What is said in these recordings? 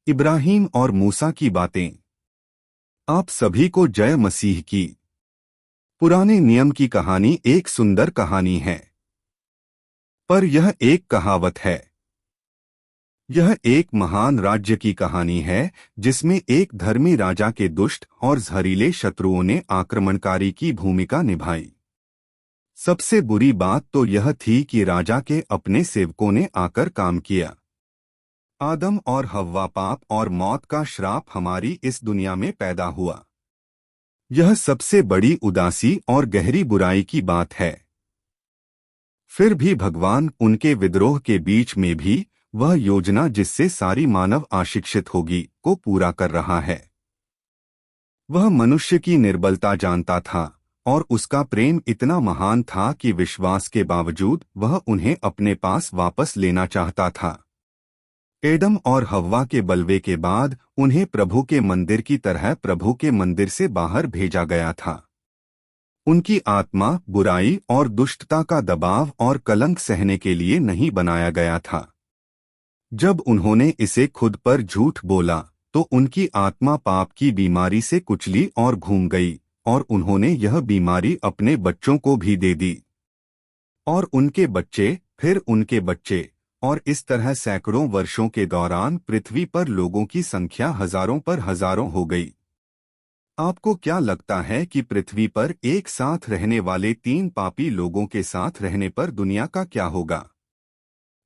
इब्राहिम और मूसा की बातें। आप सभी को जय मसीह की। पुराने नियम की कहानी एक सुंदर कहानी है, पर यह एक कहावत है। यह एक महान राज्य की कहानी है जिसमें एक धर्मी राजा के दुष्ट और जहरीले शत्रुओं ने आक्रमणकारी की भूमिका निभाई। सबसे बुरी बात तो यह थी कि राजा के अपने सेवकों ने आकर काम किया। आदम और हव्वा, पाप और मौत का श्राप हमारी इस दुनिया में पैदा हुआ। यह सबसे बड़ी उदासी और गहरी बुराई की बात है। फिर भी भगवान उनके विद्रोह के बीच में भी वह योजना जिससे सारी मानव आशिक्षित होगी को पूरा कर रहा है। वह मनुष्य की निर्बलता जानता था और उसका प्रेम इतना महान था कि विश्वास के बावजूद वह उन्हें अपने पास वापस लेना चाहता था। एडम और हव्वा के बलवे के बाद उन्हें प्रभु के मंदिर की तरह प्रभु के मंदिर से बाहर भेजा गया था। उनकी आत्मा बुराई और दुष्टता का दबाव और कलंक सहने के लिए नहीं बनाया गया था। जब उन्होंने इसे खुद पर झूठ बोला तो उनकी आत्मा पाप की बीमारी से कुचली और घूम गई, और उन्होंने यह बीमारी अपने बच्चों को भी दे दी, और उनके बच्चे, फिर उनके बच्चे, और इस तरह सैकड़ों वर्षों के दौरान पृथ्वी पर लोगों की संख्या हजारों पर हजारों हो गई। आपको क्या लगता है कि पृथ्वी पर एक साथ रहने वाले 3 पापी लोगों के साथ रहने पर दुनिया का क्या होगा?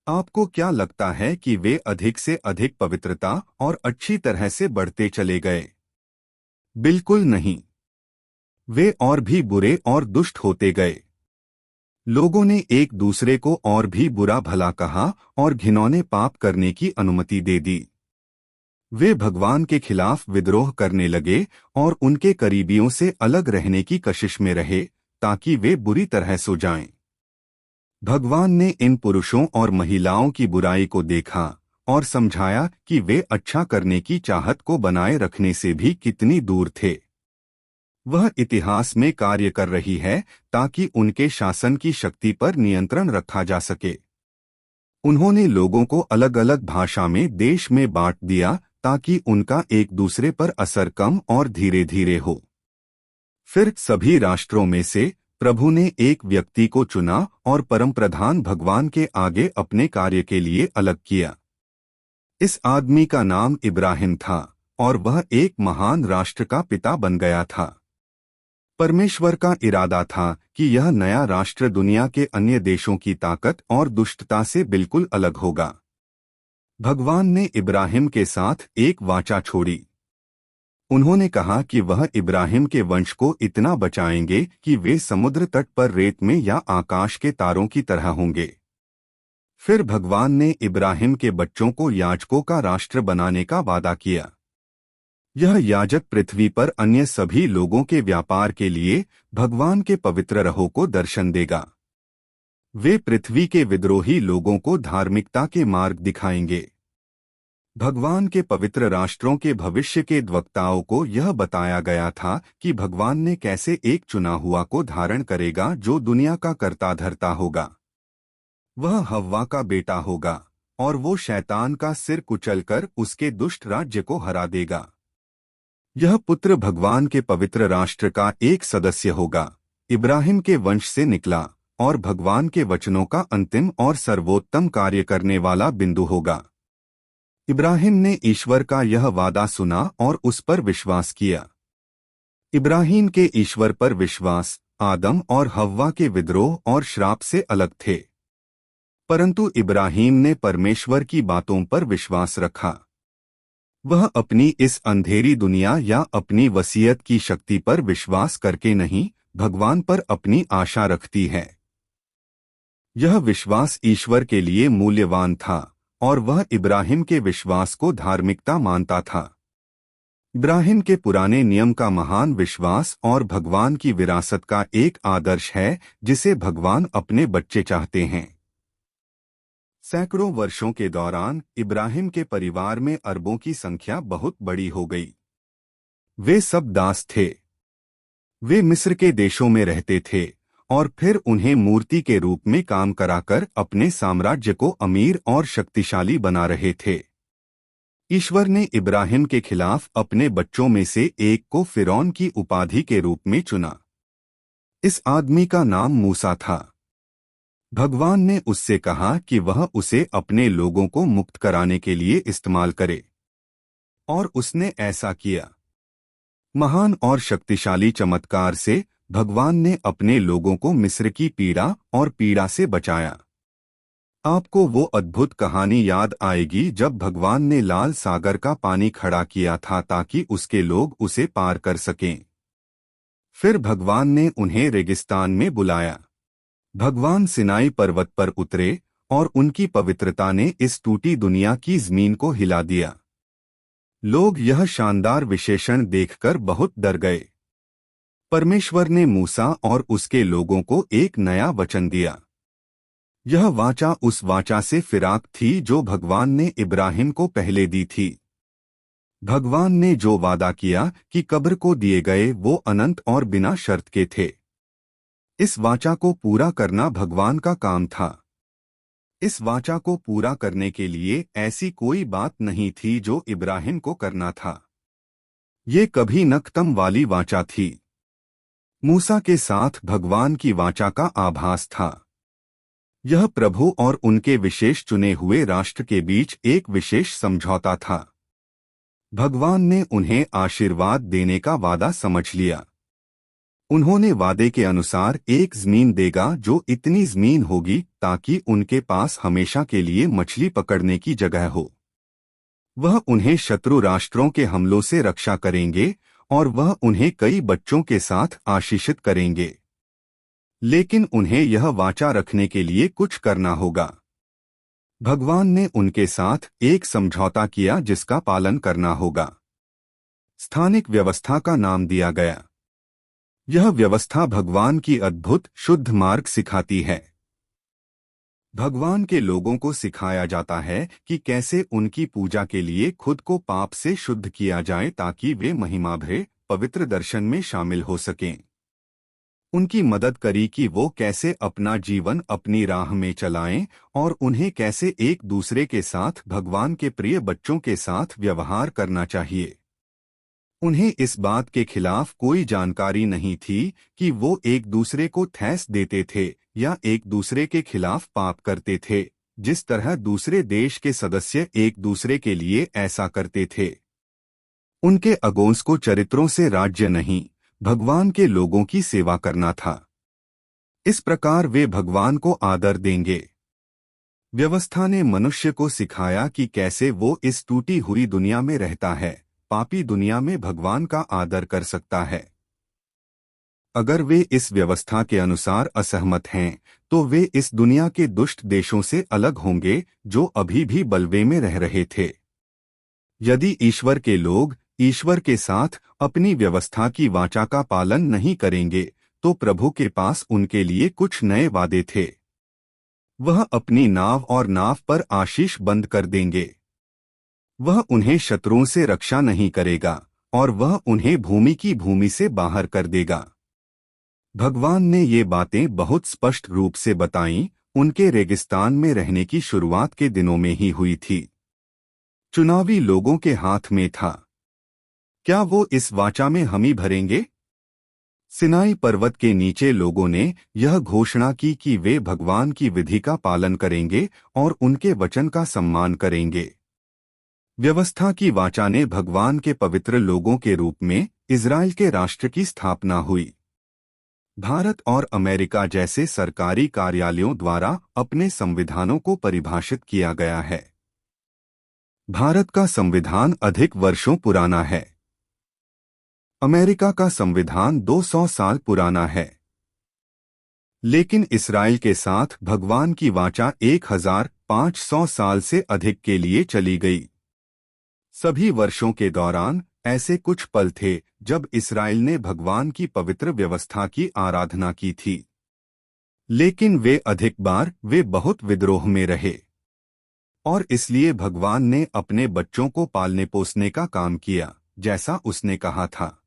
आपको क्या लगता है कि वे अधिक से अधिक पवित्रता और अच्छी तरह से बढ़ते चले गए? बिल्कुल नहीं। वे और भी बुरे और दुष्ट होते गए। लोगों ने एक दूसरे को और भी बुरा भला कहा और घिनौने पाप करने की अनुमति दे दी। वे भगवान के खिलाफ विद्रोह करने लगे और उनके करीबियों से अलग रहने की कशिश में रहे ताकि वे बुरी तरह सो जाएं। भगवान ने इन पुरुषों और महिलाओं की बुराई को देखा और समझाया कि वे अच्छा करने की चाहत को बनाए रखने से भी कितनी दूर थे। वह इतिहास में कार्य कर रही है ताकि उनके शासन की शक्ति पर नियंत्रण रखा जा सके। उन्होंने लोगों को अलग अलग भाषा में देश में बांट दिया ताकि उनका एक दूसरे पर असर कम और धीरे धीरे हो। फिर सभी राष्ट्रों में से प्रभु ने एक व्यक्ति को चुना और परमप्रधान भगवान के आगे अपने कार्य के लिए अलग किया। इस आदमी का नाम इब्राहिम था और वह एक महान राष्ट्र का पिता बन गया था। परमेश्वर का इरादा था कि यह नया राष्ट्र दुनिया के अन्य देशों की ताकत और दुष्टता से बिल्कुल अलग होगा। भगवान ने इब्राहिम के साथ एक वाचा छोड़ी। उन्होंने कहा कि वह इब्राहिम के वंश को इतना बचाएंगे कि वे समुद्र तट पर रेत में या आकाश के तारों की तरह होंगे। फिर भगवान ने इब्राहिम के बच्चों को याजकों का राष्ट्र बनाने का वादा किया। यह याजक पृथ्वी पर अन्य सभी लोगों के व्यापार के लिए भगवान के पवित्र रहो को दर्शन देगा। वे पृथ्वी के विद्रोही लोगों को धार्मिकता के मार्ग दिखाएंगे। भगवान के पवित्र राष्ट्रों के भविष्य के वक्ताओं को यह बताया गया था कि भगवान ने कैसे एक चुना हुआ को धारण करेगा जो दुनिया का कर्ता धर्ता होगा। वह हव्वा का बेटा होगा और वो शैतान का सिर कुचलकर उसके दुष्ट राज्य को हरा देगा। यह पुत्र भगवान के पवित्र राष्ट्र का एक सदस्य होगा, इब्राहिम के वंश से निकला और भगवान के वचनों का अंतिम और सर्वोत्तम कार्य करने वाला बिंदु होगा। इब्राहिम ने ईश्वर का यह वादा सुना और उस पर विश्वास किया। इब्राहिम के ईश्वर पर विश्वास आदम और हव्वा के विद्रोह और श्राप से अलग थे, परंतु इब्राहिम ने परमेश्वर की बातों पर विश्वास रखा। वह अपनी इस अंधेरी दुनिया या अपनी वसीयत की शक्ति पर विश्वास करके नहीं, भगवान पर अपनी आशा रखती है। यह विश्वास ईश्वर के लिए मूल्यवान था और वह इब्राहिम के विश्वास को धार्मिकता मानता था। इब्राहिम के पुराने नियम का महान विश्वास और भगवान की विरासत का एक आदर्श है जिसे भगवान अपने बच्चे चाहते हैं। सैकड़ों वर्षों के दौरान इब्राहिम के परिवार में अरबों की संख्या बहुत बड़ी हो गई। वे सब दास थे। वे मिस्र के देशों में रहते थे और फिर उन्हें मूर्ति के रूप में काम कराकर अपने साम्राज्य को अमीर और शक्तिशाली बना रहे थे। ईश्वर ने इब्राहिम के खिलाफ अपने बच्चों में से एक को फिरौन की उपाधि के रूप में चुना। इस आदमी का नाम मूसा था। भगवान ने उससे कहा कि वह उसे अपने लोगों को मुक्त कराने के लिए इस्तेमाल करे, और उसने ऐसा किया। महान और शक्तिशाली चमत्कार से भगवान ने अपने लोगों को मिस्र की पीड़ा और पीड़ा से बचाया। आपको वो अद्भुत कहानी याद आएगी जब भगवान ने लाल सागर का पानी खड़ा किया था ताकि उसके लोग उसे पार कर सकें। फिर भगवान ने उन्हें रेगिस्तान में बुलाया। भगवान सिनाई पर्वत पर उतरे और उनकी पवित्रता ने इस टूटी दुनिया की जमीन को हिला दिया। लोग यह शानदार विशेषण देखकर बहुत डर गए। परमेश्वर ने मूसा और उसके लोगों को एक नया वचन दिया। यह वाचा उस वाचा से फिराक थी जो भगवान ने इब्राहिम को पहले दी थी। भगवान ने जो वादा किया कि कब्र को दिए गए वो अनंत और बिना शर्त के थे। इस वाचा को पूरा करना भगवान का काम था। इस वाचा को पूरा करने के लिए ऐसी कोई बात नहीं थी जो इब्राहिम को करना था। ये कभी न खत्म वाली वाचा थी। मूसा के साथ भगवान की वाचा का आभास था। यह प्रभु और उनके विशेष चुने हुए राष्ट्र के बीच एक विशेष समझौता था। भगवान ने उन्हें आशीर्वाद देने का वादा समझ लिया। उन्होंने वादे के अनुसार एक जमीन देगा जो इतनी जमीन होगी ताकि उनके पास हमेशा के लिए मछली पकड़ने की जगह हो। वह उन्हें शत्रु राष्ट्रों के हमलों से रक्षा करेंगे और वह उन्हें कई बच्चों के साथ आशीषित करेंगे। लेकिन उन्हें यह वाचा रखने के लिए कुछ करना होगा। भगवान ने उनके साथ एक समझौता किया जिसका पालन करना होगा। स्थानिक व्यवस्था का नाम दिया गया। यह व्यवस्था भगवान की अद्भुत शुद्ध मार्ग सिखाती है। भगवान के लोगों को सिखाया जाता है कि कैसे उनकी पूजा के लिए खुद को पाप से शुद्ध किया जाए ताकि वे महिमा भरे पवित्र दर्शन में शामिल हो सकें। उनकी मदद करी कि वो कैसे अपना जीवन अपनी राह में चलाएं और उन्हें कैसे एक दूसरे के साथ भगवान के प्रिय बच्चों के साथ व्यवहार करना चाहिए। उन्हें इस बात के खिलाफ कोई जानकारी नहीं थी कि वो एक दूसरे को ठेस देते थे या एक दूसरे के खिलाफ पाप करते थे, जिस तरह दूसरे देश के सदस्य एक दूसरे के लिए ऐसा करते थे। उनके अगोंस को चरित्रों से राज्य नहीं, भगवान के लोगों की सेवा करना था। इस प्रकार वे भगवान को आदर देंगे। व्यवस्था ने मनुष्य को सिखाया कि कैसे वो इस टूटी हुई दुनिया में रहता है, पापी दुनिया में भगवान का आदर कर सकता है। अगर वे इस व्यवस्था के अनुसार असहमत हैं, तो वे इस दुनिया के दुष्ट देशों से अलग होंगे जो अभी भी बलवे में रह रहे थे। यदि ईश्वर के लोग ईश्वर के साथ अपनी व्यवस्था की वाचा का पालन नहीं करेंगे, तो प्रभु के पास उनके लिए कुछ नए वादे थे। वह अपनी नाव और नाव पर आशीष बंद कर देंगे। वह उन्हें शत्रुओं से रक्षा नहीं करेगा और वह उन्हें भूमि से बाहर कर देगा। भगवान ने ये बातें बहुत स्पष्ट रूप से बताईं, उनके रेगिस्तान में रहने की शुरुआत के दिनों में ही हुई थी। चुनावी लोगों के हाथ में था। क्या वो इस वाचा में हामी भरेंगे? सिनाई पर्वत के नीचे लोगों ने यह घोषणा की कि वे भगवान की विधि का पालन करेंगे और उनके वचन का सम्मान करेंगे। व्यवस्था की वाचा ने भगवान के पवित्र लोगों के रूप में इज़राइल के राष्ट्र की स्थापना हुई। भारत और अमेरिका जैसे सरकारी कार्यालयों द्वारा अपने संविधानों को परिभाषित किया गया है। भारत का संविधान अधिक वर्षों पुराना है। अमेरिका का संविधान 200 साल पुराना है। लेकिन इस्राएल के साथ भगवान की वाचा 1500 साल से अधिक के लिए चली गई। सभी वर्षों के दौरान ऐसे कुछ पल थे जब इस्राएल ने भगवान की पवित्र व्यवस्था की आराधना की थी, लेकिन वे बहुत विद्रोह में रहे और इसलिए भगवान ने अपने बच्चों को पालने पोसने का काम किया, जैसा उसने कहा था।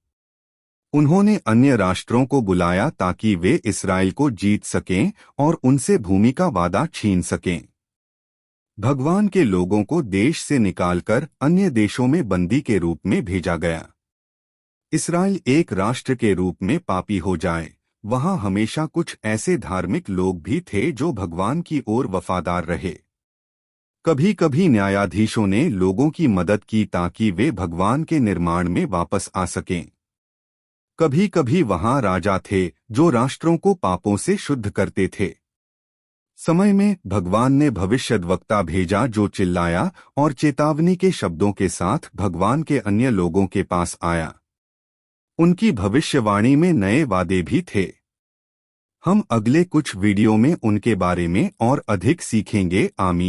उन्होंने अन्य राष्ट्रों को बुलाया ताकि वे इस्राएल को जीत सकें और उनसे भूमि का वादा छीन सकें। भगवान के लोगों को देश से निकालकर अन्य देशों में बंदी के रूप में भेजा गया। इस्राएल एक राष्ट्र के रूप में पापी हो जाए, वहां हमेशा कुछ ऐसे धार्मिक लोग भी थे जो भगवान की ओर वफादार रहे। कभी कभी न्यायाधीशों ने लोगों की मदद की ताकि वे भगवान के निर्माण में वापस आ सकें। कभी कभी वहां राजा थे जो राष्ट्रों को पापों से शुद्ध करते थे। समय में भगवान ने भविष्यद्वक्ता भेजा जो चिल्लाया और चेतावनी के शब्दों के साथ भगवान के अन्य लोगों के पास आया। उनकी भविष्यवाणी में नए वादे भी थे। हम अगले कुछ वीडियो में उनके बारे में और अधिक सीखेंगे। आमीन।